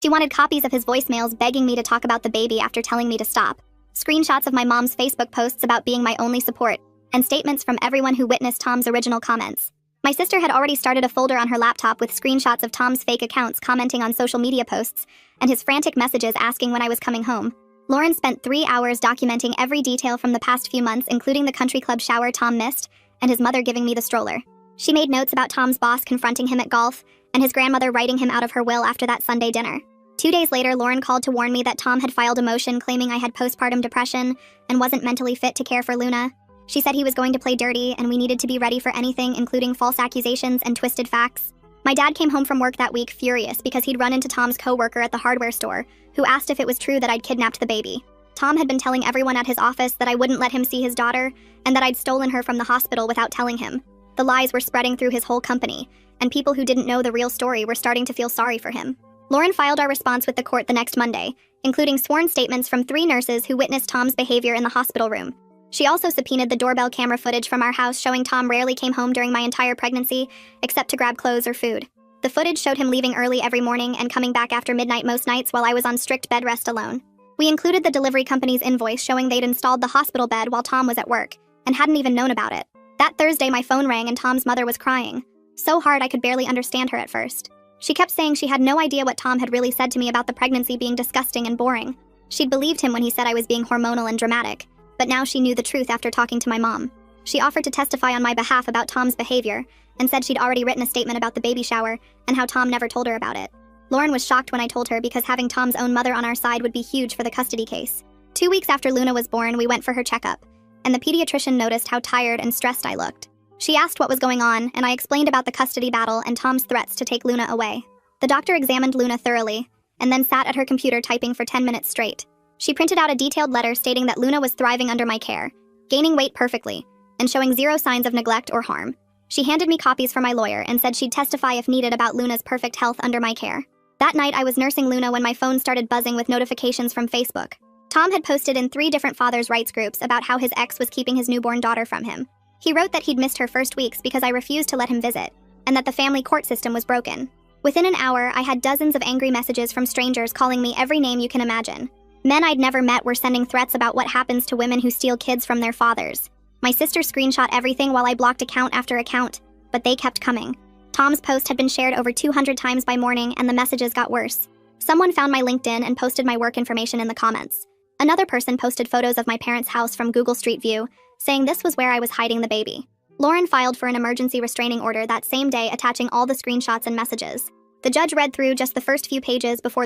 She wanted copies of his voicemails begging me to talk about the baby after telling me to stop, screenshots of my mom's Facebook posts about being my only support, and statements from everyone who witnessed Tom's original comments. My sister had already started a folder on her laptop with screenshots of Tom's fake accounts commenting on social media posts, and his frantic messages asking when I was coming home. Lauren spent 3 hours documenting every detail from the past few months, including the country club shower Tom missed, and his mother giving me the stroller. She made notes about Tom's boss confronting him at golf, and his grandmother writing him out of her will after that Sunday dinner. 2 days later, Lauren called to warn me that Tom had filed a motion claiming I had postpartum depression and wasn't mentally fit to care for Luna. She said he was going to play dirty and we needed to be ready for anything, including false accusations and twisted facts. My dad came home from work that week furious because he'd run into Tom's co-worker at the hardware store, who asked if it was true that I'd kidnapped the baby. Tom had been telling everyone at his office that I wouldn't let him see his daughter and that I'd stolen her from the hospital without telling him. The lies were spreading through his whole company, and people who didn't know the real story were starting to feel sorry for him. Lauren filed our response with the court the next Monday, including sworn statements from 3 nurses who witnessed Tom's behavior in the hospital room. She also subpoenaed the doorbell camera footage from our house showing Tom rarely came home during my entire pregnancy, except to grab clothes or food. The footage showed him leaving early every morning and coming back after midnight most nights while I was on strict bed rest alone. We included the delivery company's invoice showing they'd installed the hospital bed while Tom was at work, and hadn't even known about it. That Thursday, my phone rang and Tom's mother was crying. So hard I could barely understand her at first. She kept saying she had no idea what Tom had really said to me about the pregnancy being disgusting and boring. She'd believed him when he said I was being hormonal and dramatic, but now she knew the truth after talking to my mom. She offered to testify on my behalf about Tom's behavior, and said she'd already written a statement about the baby shower and how Tom never told her about it. Lauren was shocked when I told her because having Tom's own mother on our side would be huge for the custody case. 2 weeks after Luna was born, we went for her checkup, and the pediatrician noticed how tired and stressed I looked. She asked what was going on, and I explained about the custody battle and Tom's threats to take Luna away. The doctor examined Luna thoroughly, and then sat at her computer typing for 10 minutes straight. She printed out a detailed letter stating that Luna was thriving under my care, gaining weight perfectly, and showing 0 signs of neglect or harm. She handed me copies for my lawyer and said she'd testify if needed about Luna's perfect health under my care. That night, I was nursing Luna when my phone started buzzing with notifications from Facebook. Tom had posted in 3 different fathers' rights groups about how his ex was keeping his newborn daughter from him. He wrote that he'd missed her first weeks because I refused to let him visit, and that the family court system was broken. Within an hour, I had dozens of angry messages from strangers calling me every name you can imagine. Men I'd never met were sending threats about what happens to women who steal kids from their fathers. My sister screenshot everything while I blocked account after account, but they kept coming. Tom's post had been shared over 200 times by morning, and the messages got worse. Someone found my LinkedIn and posted my work information in the comments. Another person posted photos of my parents' house from Google Street View, saying this was where I was hiding the baby. Lauren filed for an emergency restraining order that same day, attaching all the screenshots and messages. The judge read through just the first few pages before looking